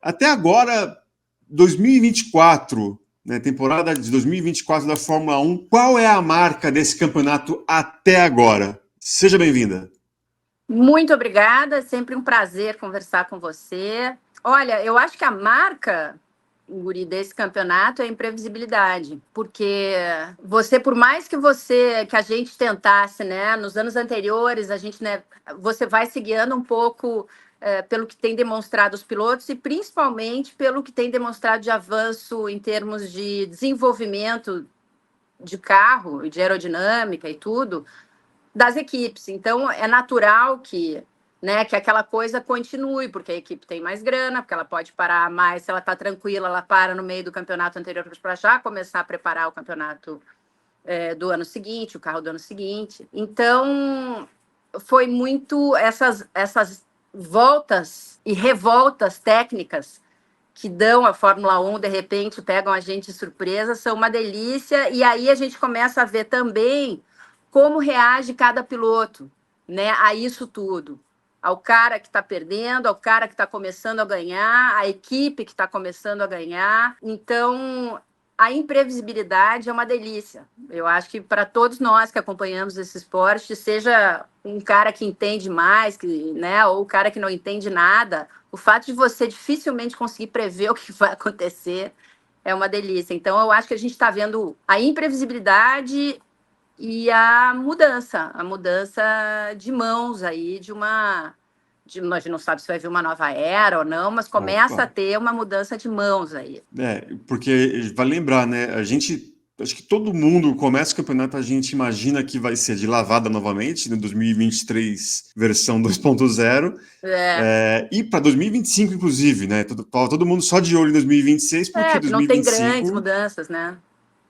Até agora, 2024, né, temporada de 2024 da Fórmula 1, qual é a marca desse campeonato até agora? Seja bem-vinda. Muito obrigada, é sempre um prazer conversar com você. Olha, eu acho que a marca, Guri, desse campeonato é a imprevisibilidade, porque por mais que a gente tentasse, né, nos anos anteriores, você vai se guiando um pouco pelo que tem demonstrado os pilotos e principalmente pelo que tem demonstrado de avanço em termos de desenvolvimento de carro, de aerodinâmica e tudo, das equipes. Então, é natural que, né, que aquela coisa continue, porque a equipe tem mais grana, porque ela pode parar mais, se ela está tranquila, ela para no meio do campeonato anterior para já começar a preparar o campeonato do ano seguinte, o carro do ano seguinte. Então, foi muito essas voltas e revoltas técnicas que dão a Fórmula 1, de repente pegam a gente de surpresa, são uma delícia, e aí a gente começa a ver também como reage cada piloto, né, a isso tudo. Ao cara que está perdendo, ao cara que está começando a ganhar, a equipe que está começando a ganhar. Então, a imprevisibilidade é uma delícia. Eu acho que para todos nós que acompanhamos esse esporte, seja um cara que entende mais, né, ou o cara que não entende nada, o fato de você dificilmente conseguir prever o que vai acontecer é uma delícia. Então, eu acho que a gente está vendo a imprevisibilidade e a mudança de mãos aí a gente não sabe se vai vir uma nova era ou não, mas começa a ter uma mudança de mãos aí. Porque vale lembrar, né? Acho que todo mundo começa o campeonato, a gente imagina que vai ser de lavada novamente, né, 2023 versão 2.0, e para 2025, inclusive, né? Todo mundo só de olho em 2026, porque Que não tem 2025... grandes mudanças, né?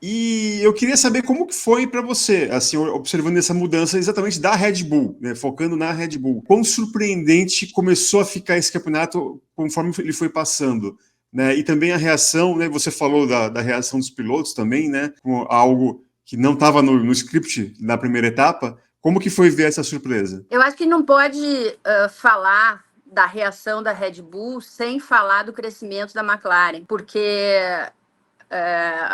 E eu queria saber como que foi para você, assim, observando essa mudança exatamente da Red Bull, né, focando na Red Bull. Quão surpreendente começou a ficar esse campeonato conforme ele foi passando, né? E também a reação, né? Você falou da reação dos pilotos também, né? Com algo que não estava no script na primeira etapa. Como que foi ver essa surpresa? Eu acho que não pode falar da reação da Red Bull sem falar do crescimento da McLaren, porque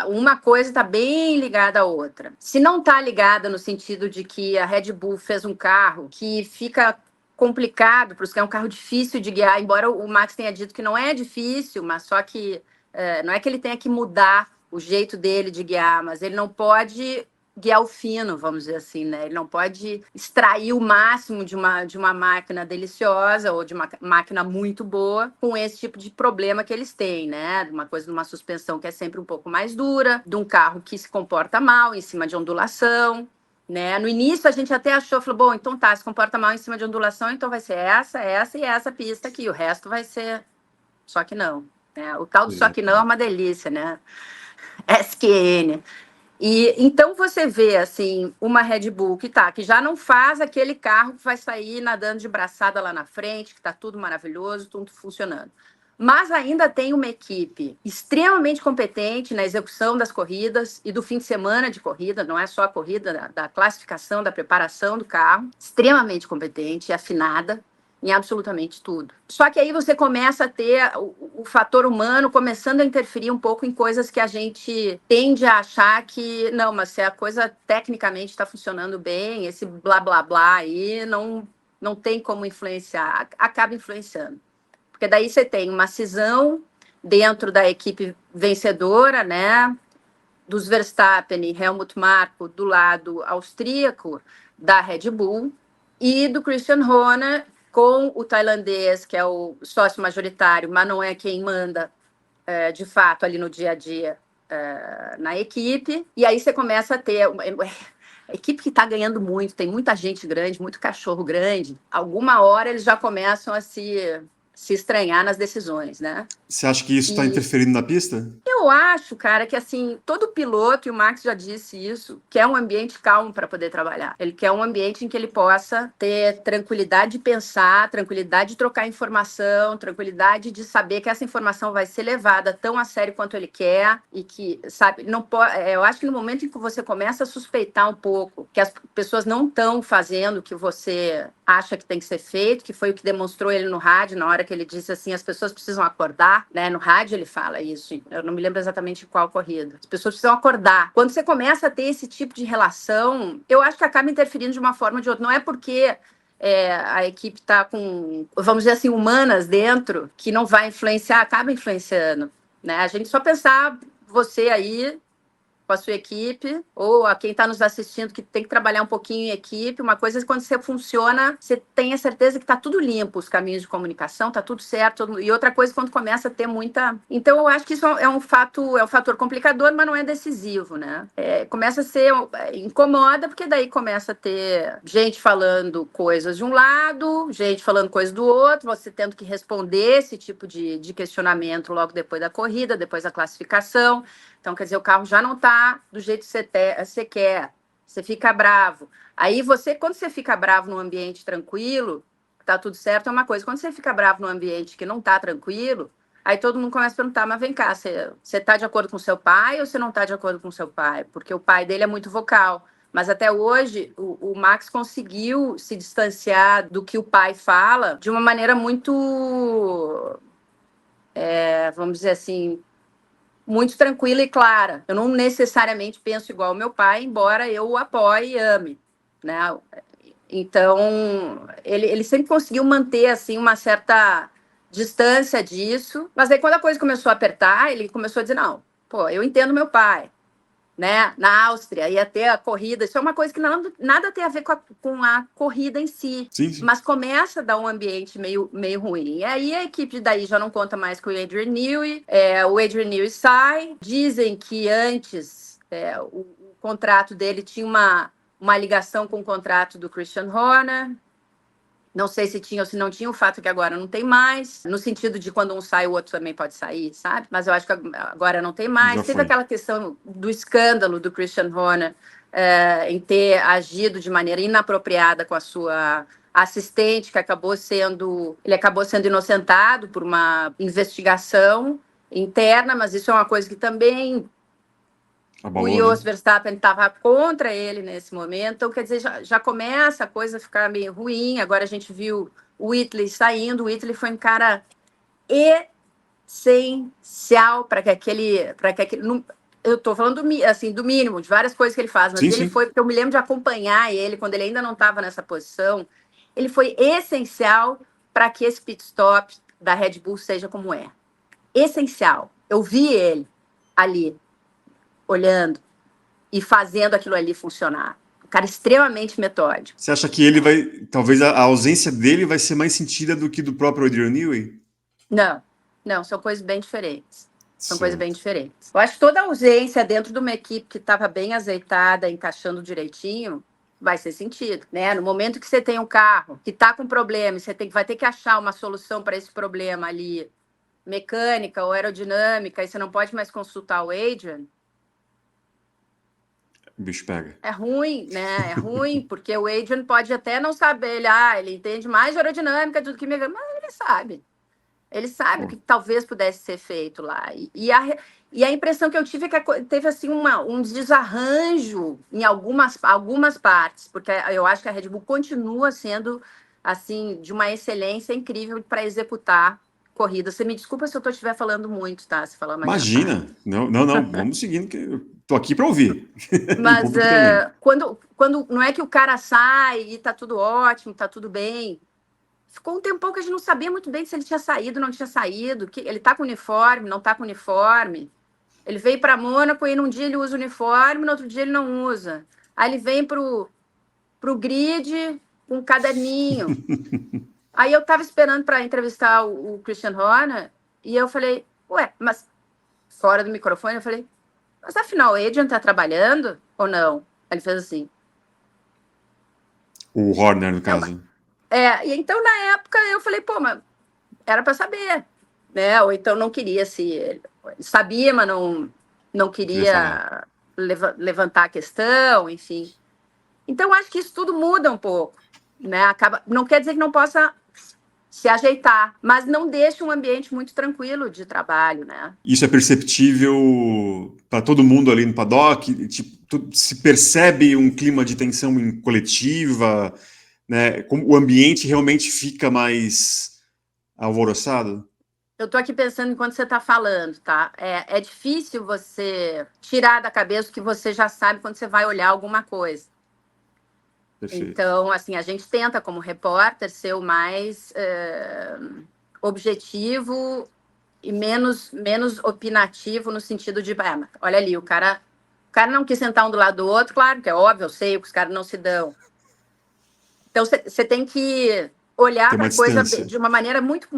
uma coisa está bem ligada à outra. Se não está ligada no sentido de que a Red Bull fez um carro que fica complicado, porque é um carro difícil de guiar, embora o Max tenha dito que não é difícil, mas só que não é que ele tenha que mudar o jeito dele de guiar, mas ele não pode guiar o fino, vamos dizer assim, né? Ele não pode extrair o máximo de uma máquina deliciosa ou de uma máquina muito boa com esse tipo de problema que eles têm, né? Uma coisa de uma suspensão que é sempre um pouco mais dura, de um carro que se comporta mal em cima de ondulação, né? No início a gente até achou, falou, bom, então tá, se comporta mal em cima de ondulação, então vai ser essa e essa pista aqui, o resto vai ser só que não, né? O tal do só que não é uma delícia, né? SQN. E então você vê assim uma Red Bull que já não faz aquele carro que vai sair nadando de braçada lá na frente, que está tudo maravilhoso, tudo funcionando. Mas ainda tem uma equipe extremamente competente na execução das corridas e do fim de semana de corrida, não é só a corrida, da classificação, da preparação do carro, extremamente competente e afinada em absolutamente tudo. Só que aí você começa a ter o fator humano começando a interferir um pouco em coisas que a gente tende a achar que, não, mas se a coisa tecnicamente está funcionando bem, esse blá, blá, blá aí não tem como influenciar, acaba influenciando. Porque daí você tem uma cisão dentro da equipe vencedora, né, dos Verstappen e Helmut Marko do lado austríaco da Red Bull e do Christian Horner com o tailandês, que é o sócio majoritário, mas não é quem manda de fato ali no dia a dia na equipe. E aí você começa a ter a equipe que está ganhando muito, tem muita gente grande, muito cachorro grande. Alguma hora eles já começam a se estranhar nas decisões, né? Você acha que isso está interferindo na pista? Eu acho, cara, que assim, todo piloto, e o Max já disse isso, quer um ambiente calmo para poder trabalhar. Ele quer um ambiente em que ele possa ter tranquilidade de pensar, tranquilidade de trocar informação, tranquilidade de saber que essa informação vai ser levada tão a sério quanto ele quer e que, sabe, não pode, eu acho que no momento em que você começa a suspeitar um pouco que as pessoas não estão fazendo o que você acha que tem que ser feito, que foi o que demonstrou ele no rádio, na hora que ele disse assim, as pessoas precisam acordar, né? No rádio ele fala isso, eu não me lembro exatamente qual corrida. As pessoas precisam acordar. Quando você começa a ter esse tipo de relação, eu acho que acaba interferindo de uma forma ou de outra. Não é porque a equipe está com, vamos dizer assim, humanas dentro, que não vai influenciar, acaba influenciando, né? A gente só pensar, você aí, com a sua equipe, ou a quem está nos assistindo que tem que trabalhar um pouquinho em equipe. Uma coisa é quando você funciona, você tem a certeza que está tudo limpo, os caminhos de comunicação, está tudo certo. E outra coisa, quando começa a ter muita... Então, eu acho que isso é um fator complicador, mas não é decisivo, né? Começa a ser... incomoda, porque daí começa a ter gente falando coisas de um lado, gente falando coisas do outro, você tendo que responder esse tipo de questionamento logo depois da corrida, depois da classificação. Então, quer dizer, o carro já não está do jeito que você quer, você fica bravo. Aí quando você fica bravo num ambiente tranquilo, está tudo certo, é uma coisa. Quando você fica bravo num ambiente que não está tranquilo, aí todo mundo começa a perguntar, mas vem cá, você está de acordo com seu pai ou você não está de acordo com seu pai? Porque o pai dele é muito vocal. Mas até hoje, o Max conseguiu se distanciar do que o pai fala de uma maneira muito, vamos dizer assim, muito tranquila e clara. Eu não necessariamente penso igual ao meu pai, embora eu o apoie e ame, né? Então, ele sempre conseguiu manter, assim, uma certa distância disso. Mas aí, quando a coisa começou a apertar, ele começou a dizer, não, pô, eu entendo meu pai, né? Na Áustria, ia ter a corrida. Isso é uma coisa que nada tem a ver com a corrida em si. Sim, sim. Mas começa a dar um ambiente meio ruim. E aí a equipe daí já não conta mais com o Adrian Newey. O Adrian Newey sai. Dizem que antes o contrato dele tinha uma ligação com o contrato do Christian Horner. Não sei se tinha ou se não tinha, o fato é que agora não tem mais, no sentido de quando um sai, o outro também pode sair, sabe? Mas eu acho que agora não tem mais. Teve aquela questão do escândalo do Christian Horner em ter agido de maneira inapropriada com a sua assistente, que ele acabou sendo inocentado por uma investigação interna, mas isso é uma coisa que também o Jos Verstappen estava contra ele nesse momento, então, quer dizer, já começa a coisa a ficar meio ruim. Agora a gente viu o Whitley saindo, o Whitley foi um cara essencial para que aquele eu estou falando do mínimo, de várias coisas que ele faz, mas sim. Foi, porque eu me lembro de acompanhar ele quando ele ainda não estava nessa posição, ele foi essencial para que esse pit stop da Red Bull seja como é. Essencial. Eu vi ele ali, olhando e fazendo aquilo ali funcionar. Um cara extremamente metódico. Você acha que ele vai... Talvez a ausência dele vai ser mais sentida do que do próprio Adrian Newey? Não, são coisas bem diferentes. Coisas bem diferentes. Eu acho que toda ausência dentro de uma equipe que estava bem azeitada, encaixando direitinho, vai ser sentido, né? No momento que você tem um carro que está com problema, você vai ter que achar uma solução para esse problema ali, mecânica ou aerodinâmica, e você não pode mais consultar o Adrian, o bicho pega. É ruim, né? É ruim, porque o Adrian pode até não saber, ele entende mais de aerodinâmica do que mecânica, mas ele sabe. Ele sabe o que talvez pudesse ser feito lá. E a impressão que eu tive é que teve assim, um desarranjo em algumas partes, porque eu acho que a Red Bull continua sendo assim, de uma excelência incrível para executar corrida. Você me desculpa se eu estiver falando muito, tá? Se falar mais. Imagina! Não, vamos seguindo, que eu tô aqui para ouvir. Mas quando não é que o cara sai e tá tudo ótimo, tá tudo bem. Ficou um tempão que a gente não sabia muito bem se ele tinha saído, não tinha saído, que ele tá com uniforme, não tá com uniforme. Ele veio para Mônaco e num dia ele usa uniforme, no outro dia ele não usa. Aí ele vem pro grid com um caderninho. Aí eu estava esperando para entrevistar o Christian Horner e eu falei, mas fora do microfone, eu falei, mas afinal o Adrian tá trabalhando ou não? Aí ele fez assim. O Horner, no caso. E então na época eu falei, mas era para saber, né? Ou então não queria ele sabia, mas não queria levantar a questão, enfim. Então acho que isso tudo muda um pouco, né? Não quer dizer que não possa se ajeitar, mas não deixa um ambiente muito tranquilo de trabalho, né? Isso é perceptível para todo mundo ali no paddock? Tipo, se percebe um clima de tensão coletiva? né? Como o ambiente realmente fica mais alvoroçado? Eu estou aqui pensando enquanto você está falando, tá? É difícil você tirar da cabeça o que você já sabe quando você vai olhar alguma coisa. Perfeito. Então, assim, a gente tenta, como repórter, ser o mais objetivo e menos opinativo no sentido de, olha ali, o cara não quis sentar um do lado do outro, claro, que é óbvio, eu sei que os caras não se dão. Então, você tem que olhar Tem para uma a coisa distância. de uma maneira muito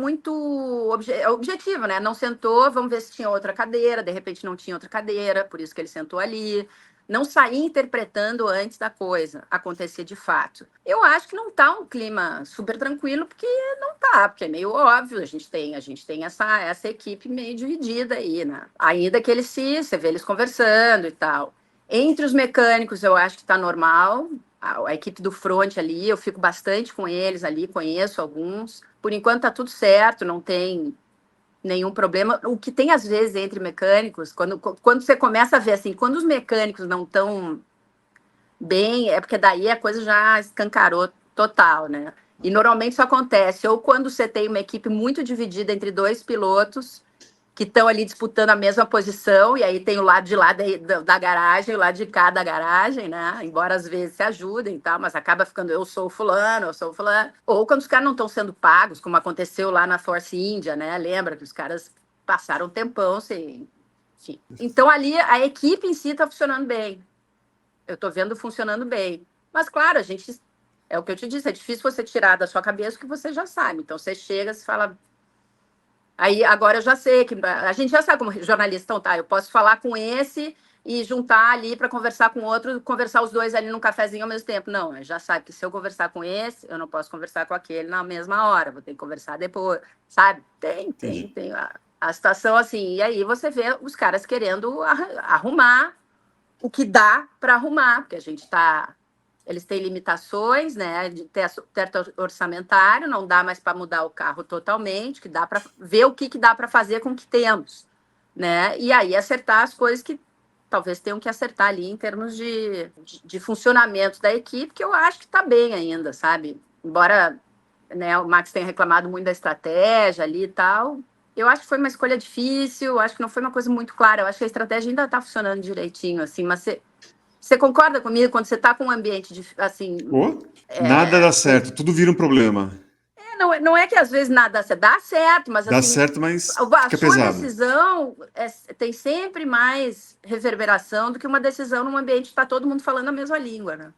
objetiva, né? Não sentou, vamos ver se tinha outra cadeira, de repente não tinha outra cadeira, por isso que ele sentou ali. Não sair interpretando antes da coisa acontecer de fato. Eu acho que não está um clima super tranquilo, porque não está, porque é meio óbvio, a gente tem essa equipe meio dividida aí, né? Ainda que você vê eles conversando e tal. Entre os mecânicos, eu acho que está normal. A equipe do front ali, eu fico bastante com eles ali, conheço alguns. Por enquanto está tudo certo, não tem nenhum problema. O que tem às vezes entre mecânicos, quando você começa a ver assim, quando os mecânicos não estão bem, é porque daí a coisa já escancarou total, né? E normalmente isso acontece ou quando você tem uma equipe muito dividida entre dois pilotos que estão ali disputando a mesma posição, e aí tem o lado de lá da garagem, o lado de cá da garagem, né? Embora às vezes se ajudem e tal, mas acaba ficando eu sou o fulano, eu sou o fulano. Ou quando os caras não estão sendo pagos, como aconteceu lá na Force India, né? Lembra que os caras passaram um tempão sem. Enfim. Então ali a equipe em si está funcionando bem. Eu estou vendo funcionando bem. Mas, claro, é o que eu te disse, é difícil você tirar da sua cabeça o que você já sabe. Então, você chega e fala, aí agora eu já sei que a gente já sabe como jornalista, então tá, eu posso falar com esse e juntar ali para conversar com o outro, conversar os dois ali num cafezinho ao mesmo tempo. Não, já sabe que se eu conversar com esse, eu não posso conversar com aquele na mesma hora, vou ter que conversar depois, sabe? Tem a situação assim. E aí você vê os caras querendo arrumar o que dá para arrumar, porque a gente está. Eles têm limitações, né, de teto orçamentário, não dá mais para mudar o carro totalmente, que dá para ver o que dá para fazer com o que temos, né? E aí acertar as coisas que talvez tenham que acertar ali em termos de funcionamento da equipe, que eu acho que está bem ainda, sabe? Embora, né, o Max tenha reclamado muito da estratégia ali e tal, eu acho que foi uma escolha difícil, acho que não foi uma coisa muito clara, eu acho que a estratégia ainda está funcionando direitinho, assim, mas você concorda comigo quando você está com um ambiente assim. Oh, nada dá certo, tudo vira um problema. Não é que às vezes nada dá certo, mas Dá assim, certo, mas a fica sua pesado. decisão tem sempre mais reverberação do que uma decisão num ambiente que está todo mundo falando a mesma língua, né?